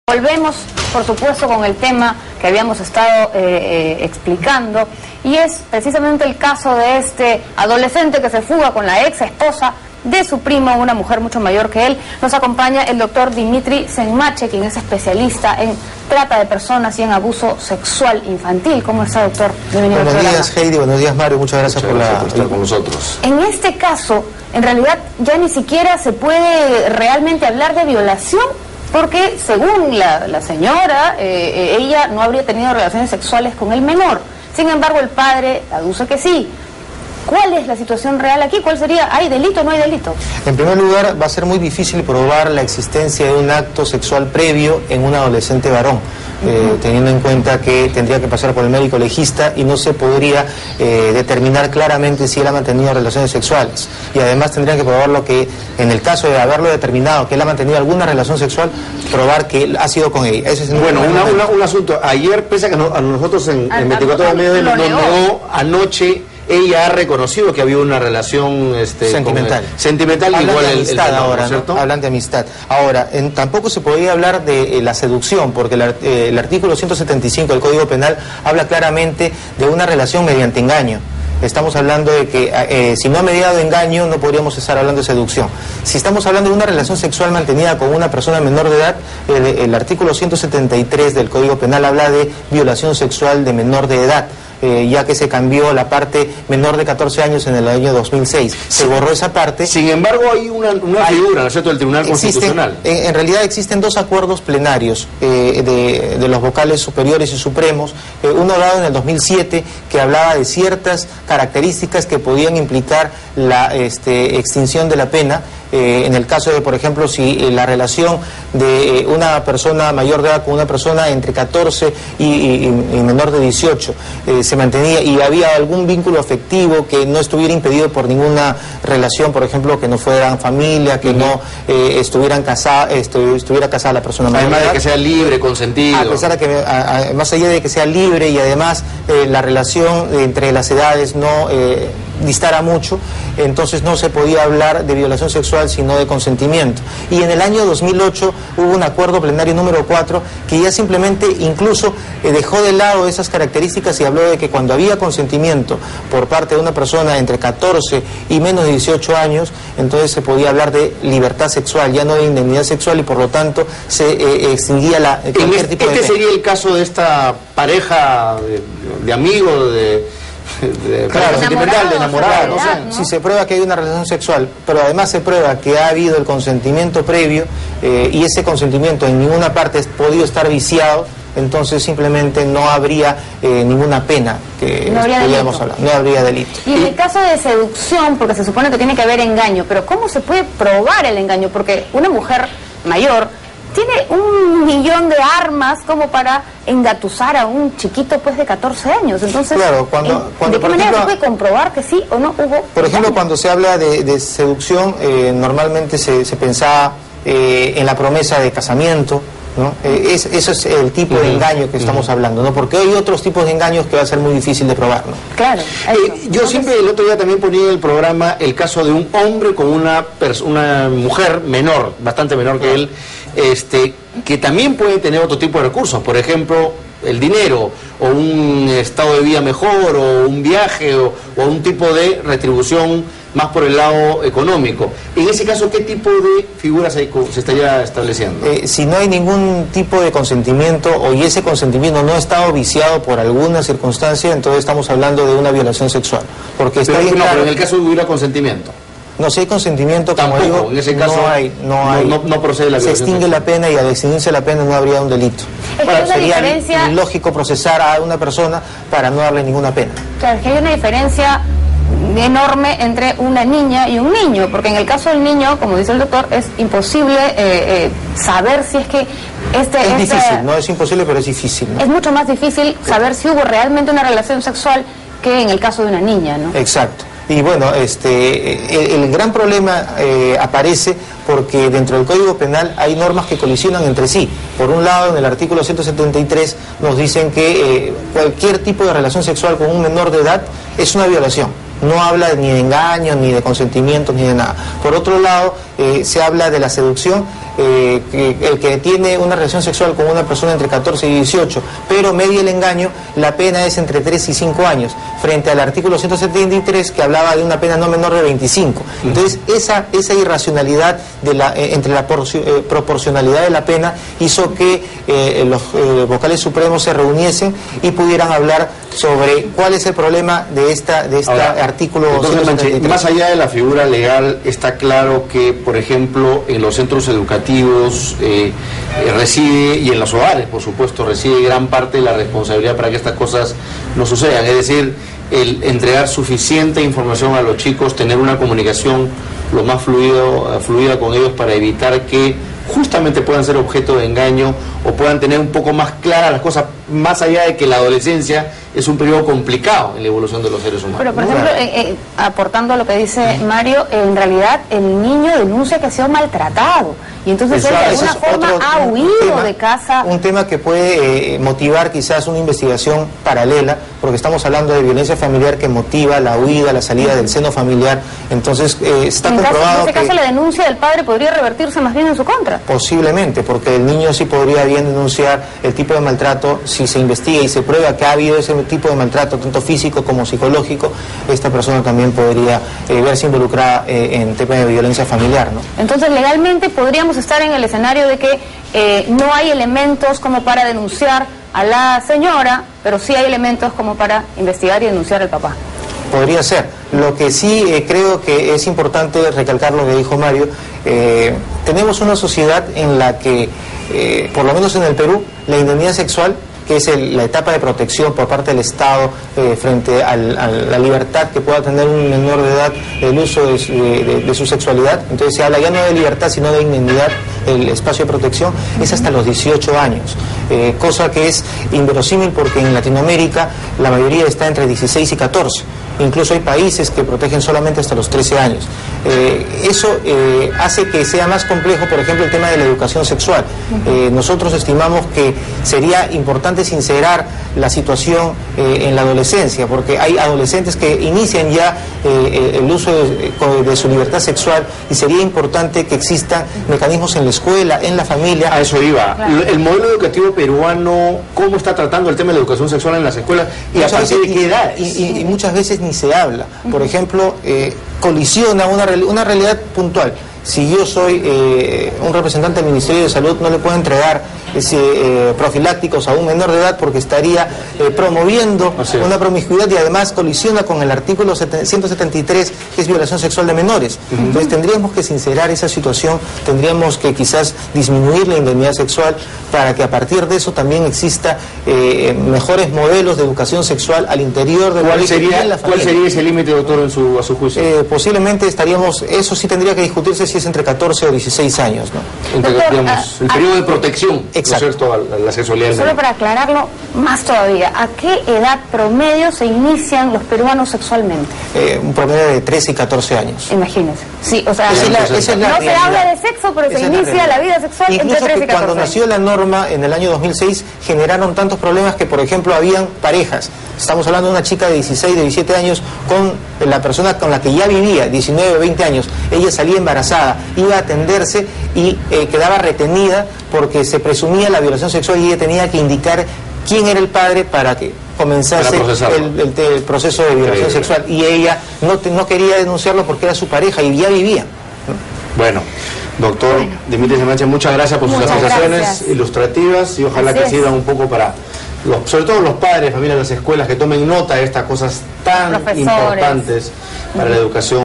Volvemos, por supuesto, con el tema que habíamos estado explicando, y es precisamente el caso de este adolescente que se fuga con la ex esposa de su primo, una mujer mucho mayor que él. Nos acompaña el doctor Dimitri Senmache, quien es especialista en trata de personas y en abuso sexual infantil. ¿Cómo está, doctor? Bienvenido. Buenos días, Heidi. Buenos días, Mario. Muchas gracias por estar con nosotros. En este caso, en realidad, ya ni siquiera se puede realmente hablar de violación, porque según la señora, ella no habría tenido relaciones sexuales con el menor. Sin embargo, el padre aduce que sí. ¿Cuál es la situación real aquí? ¿Cuál sería? ¿Hay delito o no hay delito? En primer lugar, va a ser muy difícil probar la existencia de un acto sexual previo en un adolescente varón, teniendo en cuenta que tendría que pasar por el médico legista y no se podría determinar claramente si él ha mantenido relaciones sexuales. Y además tendrían que probar lo que, en el caso de haberlo determinado que él ha mantenido alguna relación sexual, probar que él ha sido con ella. Ese es un asunto. Ayer, pese a que a nosotros en 24 de medio nos negó, anoche ella ha reconocido que había una relación sentimental hablan igual de amistad el ahora, ¿no? Hablan de amistad. Ahora, tampoco se podía hablar de la seducción, porque el artículo 175 del Código Penal habla claramente de una relación mediante engaño. Estamos hablando de que si no ha mediado engaño, no podríamos estar hablando de seducción. Si estamos hablando de una relación sexual mantenida con una persona menor de edad, el artículo 173 del Código Penal habla de violación sexual de menor de edad. Ya que se cambió la parte menor de 14 años en el año 2006. Se borró esa parte. Sin embargo, hay una figura, ¿no es cierto?, del Tribunal Constitucional. En realidad existen dos acuerdos plenarios de los vocales superiores y supremos. Uno dado en el 2007 que hablaba de ciertas características que podían implicar la extinción de la pena. En el caso de, por ejemplo, si la relación de una persona mayor de edad con una persona entre 14 y menor de 18 se mantenía y había algún vínculo afectivo que no estuviera impedido por ninguna relación, por ejemplo, que no fueran familia, que no estuviera casada la persona mayor de edad. Además de que sea libre, consentido. A pesar de que, más allá de que sea libre y además la relación entre las edades no distara mucho, entonces no se podía hablar de violación sexual sino de consentimiento. Y en el año 2008 hubo un acuerdo plenario número 4 que ya simplemente incluso dejó de lado esas características y habló de que cuando había consentimiento por parte de una persona entre 14 y menos de 18 años, entonces se podía hablar de libertad sexual, ya no de indemnidad sexual, y por lo tanto se extinguía cualquier tipo de pena. Sería el caso de esta pareja de amigos, claro, sentimental, de enamorado, no sé. Si se prueba que hay una relación sexual, pero además se prueba que ha habido el consentimiento previo y ese consentimiento en ninguna parte ha podido estar viciado, entonces simplemente no habría ninguna pena que pudiéramos hablar, no habría delito. Y en el caso de seducción, porque se supone que tiene que haber engaño, pero ¿cómo se puede probar el engaño? Porque una mujer mayor tiene 1.000.000 de armas como para engatusar a un chiquito pues de 14 años. Entonces, claro, ¿de qué manera se puede comprobar que sí o no hubo? Por ejemplo, cuando se habla de seducción, normalmente se pensaba en la promesa de casamiento, ¿no? Eso es el tipo de engaño que estamos hablando, ¿no? Porque hay otros tipos de engaños que va a ser muy difícil de probar, ¿no? Claro. Yo siempre, el otro día también ponía en el programa el caso de un hombre con una mujer menor, bastante menor que él, que también puede tener otro tipo de recursos, por ejemplo, el dinero, o un estado de vida mejor, o un viaje, o un tipo de retribución más por el lado económico. En ese caso, ¿qué tipo de figuras se estaría estableciendo? Si no hay ningún tipo de consentimiento, y ese consentimiento no ha estado viciado por alguna circunstancia, entonces estamos hablando de una violación sexual. Porque está bien claro, pero en el caso de hubiera consentimiento. No, si hay consentimiento, como tampoco, digo, en ese caso no procede la violación. Se extingue la pena y al extinguirse la pena no habría un delito. Sería ilógico procesar a una persona para no darle ninguna pena. Claro, es que hay una diferencia enorme entre una niña y un niño, porque en el caso del niño, como dice el doctor, es imposible saber si es que es difícil, no es imposible, pero es difícil, ¿no? Es mucho más difícil saber si hubo realmente una relación sexual que en el caso de una niña, ¿no? Exacto. Y bueno, el gran problema aparece porque dentro del Código Penal hay normas que colisionan entre sí. Por un lado, en el artículo 173 nos dicen que cualquier tipo de relación sexual con un menor de edad es una violación. no habla ni de engaños, ni de consentimientos, ni de nada. Por otro lado, se habla de la seducción, el que tiene una relación sexual con una persona entre 14 y 18, pero media el engaño, la pena es entre 3 y 5 años, frente al artículo 173 que hablaba de una pena no menor de 25. Entonces, esa irracionalidad entre la proporcionalidad de la pena hizo que los vocales supremos se reuniesen y pudieran hablar sobre cuál es el problema de este artículo 173. Más allá de la figura legal, está claro que, por ejemplo, en los centros educativos reside, y en los hogares, por supuesto, reside gran parte de la responsabilidad para que estas cosas no sucedan. Es decir, el entregar suficiente información a los chicos, tener una comunicación lo más fluida con ellos para evitar que justamente puedan ser objeto de engaño o puedan tener un poco más claras las cosas, más allá de que la adolescencia es un periodo complicado en la evolución de los seres humanos. Pero, por ejemplo, aportando a lo que dice Mario, en realidad el niño denuncia que ha sido maltratado y entonces él de alguna forma ha huido de casa. Un tema que puede motivar quizás una investigación paralela, porque estamos hablando de violencia familiar que motiva la huida, la salida del seno familiar. Entonces está comprobado en ese caso la denuncia del padre podría revertirse más bien en su contra. Posiblemente, porque el niño sí podría bien denunciar el tipo de maltrato. Si se investiga y se prueba que ha habido ese tipo de maltrato, tanto físico como psicológico, esta persona también podría verse involucrada en temas de violencia familiar, ¿no? Entonces, legalmente podríamos estar en el escenario de que no hay elementos como para denunciar a la señora, pero sí hay elementos como para investigar y denunciar al papá. Podría ser. Lo que sí creo que es importante recalcar lo que dijo Mario, tenemos una sociedad en la que, por lo menos en el Perú, la indemnidad sexual, que es la etapa de protección por parte del Estado frente a la libertad que pueda tener un menor de edad el uso de su sexualidad. Entonces se habla ya no de libertad sino de indemnidad, el espacio de protección es hasta los 18 años, cosa que es inverosímil porque en Latinoamérica la mayoría está entre 16 y 14. Incluso hay países que protegen solamente hasta los 13 años. Eso hace que sea más complejo, por ejemplo, el tema de la educación sexual. Nosotros estimamos que sería importante sincerar la situación en la adolescencia, porque hay adolescentes que inician ya el uso de su libertad sexual y sería importante que existan mecanismos en la escuela, en la familia. A eso iba. Claro. El modelo educativo peruano, ¿cómo está tratando el tema de la educación sexual en las escuelas y a partir de qué edades? Y muchas veces ni se habla. Por ejemplo, colisiona una realidad puntual. Si yo soy un representante del Ministerio de Salud, no le puedo entregar profilácticos a un menor de edad porque estaría promoviendo una promiscuidad y además colisiona con el artículo 173, que es violación sexual de menores. Entonces tendríamos que sincerar esa situación, tendríamos que quizás disminuir la indemnidad sexual para que a partir de eso también exista mejores modelos de educación sexual al interior de la familia. ¿Cuál sería ese límite, doctor, a su juicio? Posiblemente estaríamos, eso sí tendría que discutirse si es entre 14 o 16 años, ¿no? Digamos, el periodo de protección, exacto, ¿no es cierto?, a la sexualidad. Solo para aclararlo más todavía, ¿a qué edad promedio se inician los peruanos sexualmente? Un promedio de 13 y 14 años. Imagínense. Sí, o sea, esa no realidad. Se habla de sexo, pero se inicia la vida sexual incluso entre 13 y 14 cuando años. nació la norma en el año 2006 generaron tantos problemas que, por ejemplo, habían parejas. Estamos hablando de una chica de 16, de 17 años con la persona con la que ya vivía, 19 o 20 años. Ella salía embarazada, iba a atenderse y quedaba retenida porque se presumía la violación sexual y ella tenía que indicar quién era el padre para que comenzase el proceso de violación sexual. Y ella no quería denunciarlo porque era su pareja y ya vivía. Bueno, doctor Dimitri Sánchez, muchas gracias por sus apreciaciones ilustrativas y ojalá que sirvan un poco para, sobre todo los padres, familias de las escuelas, que tomen nota de estas cosas tan importantes para la educación.